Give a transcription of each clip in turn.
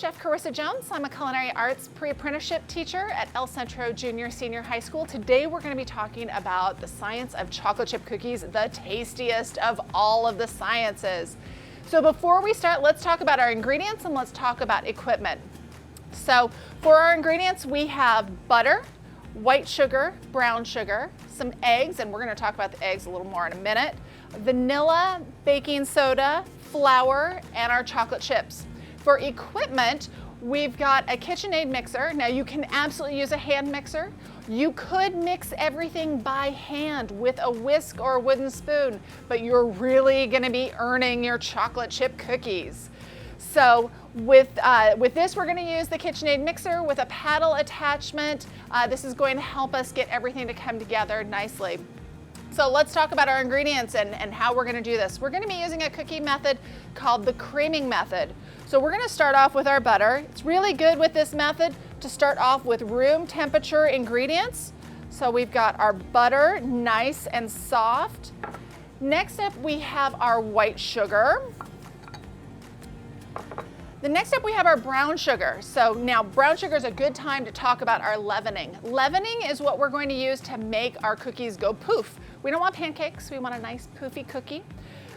Chef Carissa Jones. I'm a culinary arts pre-apprenticeship teacher at El Centro Junior Senior High School. Today we're going to be talking about the science of chocolate chip cookies, the tastiest of all of the sciences. So before we start, let's talk about our ingredients and let's talk about equipment. So for our ingredients, we have butter, white sugar, brown sugar, some eggs, and we're going to talk about the eggs a little more in a minute, vanilla, baking soda, flour, and our chocolate chips. For equipment, we've got a KitchenAid mixer. Now you can absolutely use a hand mixer. You could mix everything by hand with a whisk or a wooden spoon, but you're really going to be earning your chocolate chip cookies. So with this, we're going to use the KitchenAid mixer with a paddle attachment. This is going to help us get everything to come together nicely. So let's talk about our ingredients and how we're going to do this. We're going to be using a cookie method called the creaming method. So we're going to start off with our butter. It's really good with this method to start off with room temperature ingredients. So we've got our butter, nice and soft. Next up, we have our white sugar. The next up, we have our brown sugar. So now brown sugar is a good time to talk about our leavening. Leavening is what we're going to use to make our cookies go poof. We don't want pancakes, we want a nice poofy cookie.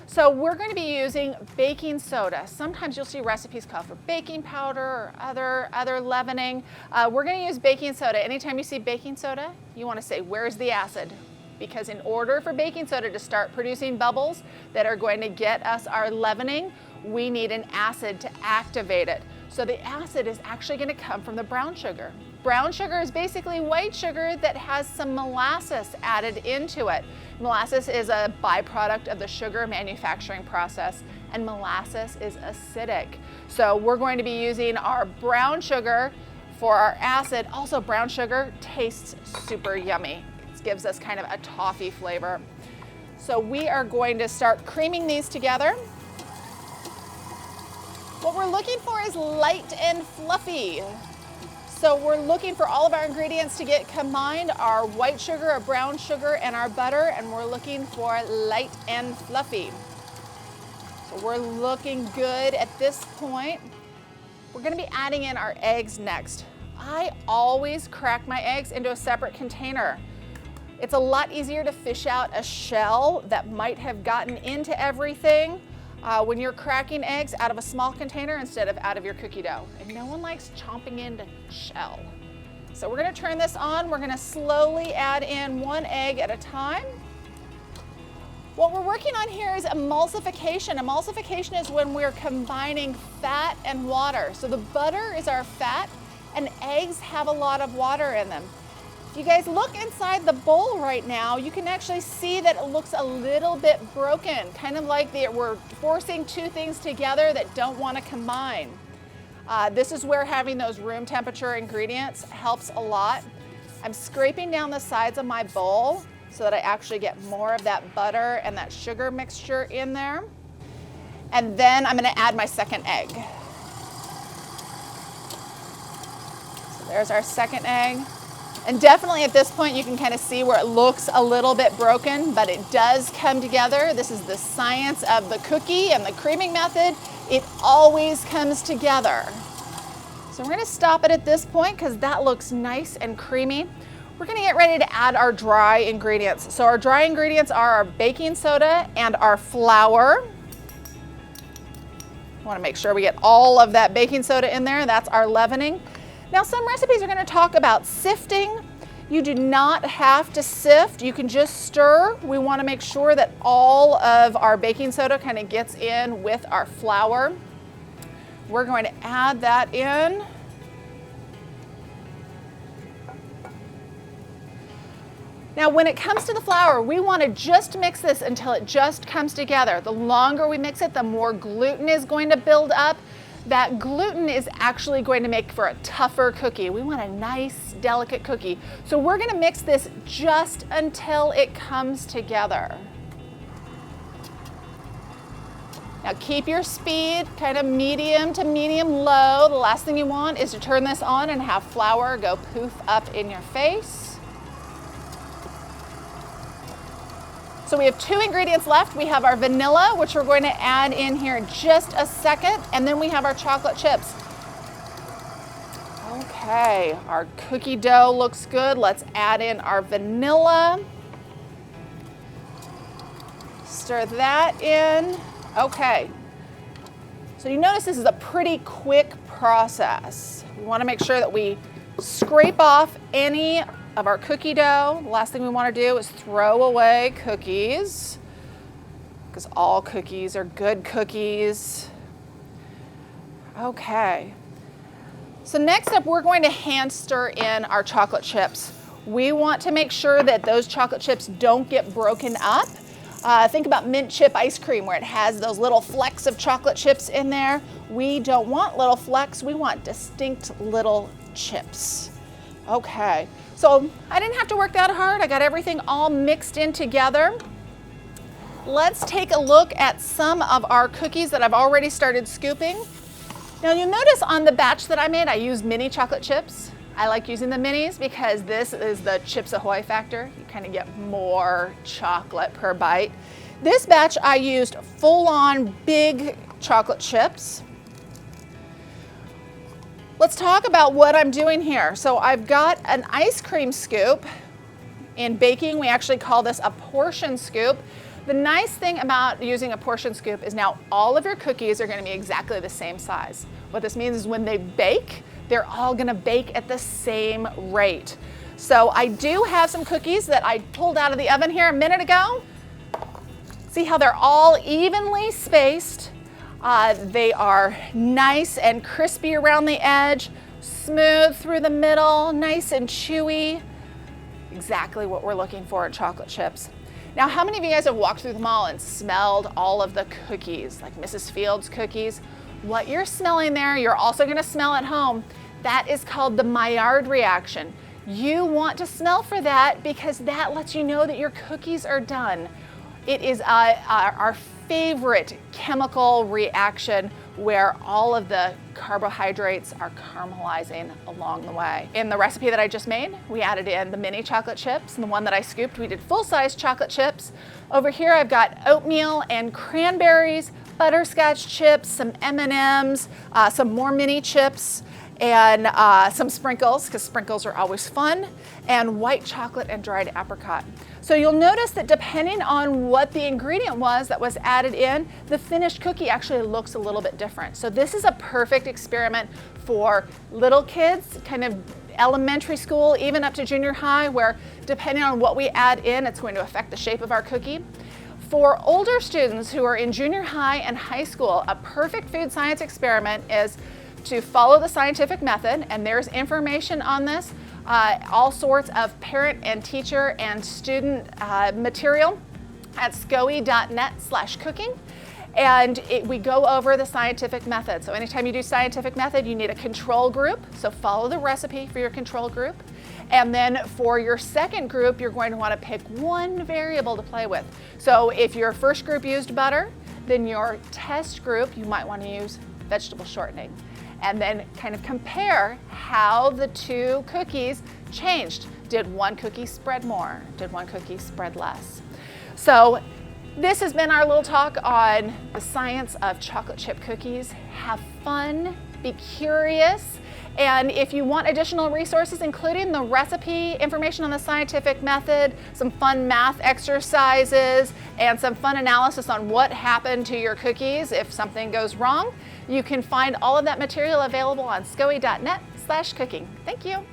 So we're going to be using baking soda. Sometimes you'll see recipes call for baking powder or other leavening. We're going to use baking soda. Anytime you see baking soda, you want to say, where's the acid? Because in order for baking soda to start producing bubbles that are going to get us our leavening, we need an acid to activate it. So the acid is actually going to come from the brown sugar. Brown sugar is basically white sugar that has some molasses added into it. Molasses is a byproduct of the sugar manufacturing process, and molasses is acidic. So we're going to be using our brown sugar for our acid. Also, brown sugar tastes super yummy. It gives us kind of a toffee flavor. So we are going to start creaming these together. What we're looking for is light and fluffy. So we're looking for all of our ingredients to get combined, our white sugar, our brown sugar, and our butter, and we're looking for light and fluffy. So we're looking good at this point. We're going to be adding in our eggs next. I always crack my eggs into a separate container. It's a lot easier to fish out a shell that might have gotten into everything when you're cracking eggs out of a small container instead of out of your cookie dough. And no one likes chomping into shell. So we're going to turn this on. We're going to slowly add in one egg at a time. What we're working on here is emulsification. Emulsification is when we're combining fat and water. So the butter is our fat, and eggs have a lot of water in them. If you guys look inside the bowl right now, you can actually see that it looks a little bit broken, kind of like we're forcing two things together that don't want to combine. This is where having those room temperature ingredients helps a lot. I'm scraping down the sides of my bowl so that I actually get more of that butter and that sugar mixture in there. And then I'm going to add my second egg. So there's our second egg. And definitely at this point you can kind of see where it looks a little bit broken, but it does come together. This is the science of the cookie and the creaming method. It always comes together. So we're going to stop it at this point because that looks nice and creamy. We're going to get ready to add our dry ingredients. So our dry ingredients are our baking soda and our flour. I want to make sure we get all of that baking soda in there. That's our leavening. Now, some recipes are going to talk about sifting. You do not have to sift. You can just stir. We want to make sure that all of our baking soda kind of gets in with our flour. We're going to add that in. Now, when it comes to the flour, we want to just mix this until it just comes together. The longer we mix it, the more gluten is going to build up. That gluten is actually going to make for a tougher cookie. We want a nice, delicate cookie. So we're going to mix this just until it comes together. Now keep your speed kind of medium to medium low. The last thing you want is to turn this on and have flour go poof up in your face. So we have two ingredients left. We have our vanilla, which we're going to add in here in just a second, and then we have our chocolate chips. Okay, our cookie dough looks good. Let's add in our vanilla. Stir that in. Okay. So you notice this is a pretty quick process. We want to make sure that we scrape off any of our cookie dough. The last thing we want to do is throw away cookies, because all cookies are good cookies. Okay. So next up, we're going to hand stir in our chocolate chips. We want to make sure that those chocolate chips don't get broken up. Think about mint chip ice cream where it has those little flecks of chocolate chips in there. We don't want little flecks, we want distinct little chips. Okay, so I didn't have to work that hard. I got everything all mixed in together. Let's take a look at some of our cookies that I've already started scooping. Now you'll notice on the batch that I made, I used mini chocolate chips. I like using the minis because this is the Chips Ahoy factor. You kind of get more chocolate per bite. This batch I used full-on big chocolate chips. Let's talk about what I'm doing here. So I've got an ice cream scoop. In baking, we actually call this a portion scoop. The nice thing about using a portion scoop is now all of your cookies are going to be exactly the same size. What this means is when they bake, they're all going to bake at the same rate. So I do have some cookies that I pulled out of the oven here a minute ago. See how they're all evenly spaced. They are nice and crispy around the edge, smooth through the middle, nice and chewy. Exactly what we're looking for in chocolate chips. Now, how many of you guys have walked through the mall and smelled all of the cookies, like Mrs. Fields cookies? What you're smelling there, you're also gonna smell at home. That is called the Maillard reaction. You want to smell for that because that lets you know that your cookies are done. It is our favorite chemical reaction where all of the carbohydrates are caramelizing along the way. In the recipe that I just made, we added in the mini chocolate chips, and the one that I scooped, we did full-size chocolate chips. Over here, I've got oatmeal and cranberries, butterscotch chips, some M&Ms, some more mini chips, and some sprinkles, because sprinkles are always fun, and white chocolate and dried apricot. So you'll notice that depending on what the ingredient was that was added in, the finished cookie actually looks a little bit different. So this is a perfect experiment for little kids, kind of elementary school, even up to junior high, where depending on what we add in, it's going to affect the shape of our cookie. For older students who are in junior high and high school, a perfect food science experiment is to follow the scientific method, and there's information on this, all sorts of parent and teacher and student material at SCOE.net/cooking. And we go over the scientific method. So anytime you do scientific method, you need a control group. So follow the recipe for your control group. And then for your second group, you're going to want to pick one variable to play with. So if your first group used butter, then your test group, you might want to use vegetable shortening. And then kind of compare how the two cookies changed. Did one cookie spread more? Did one cookie spread less? So this has been our little talk on the science of chocolate chip cookies. Have fun, be curious, and if you want additional resources, including the recipe, information on the scientific method, some fun math exercises, and some fun analysis on what happened to your cookies if something goes wrong, you can find all of that material available on SCOE.net/cooking. Thank you.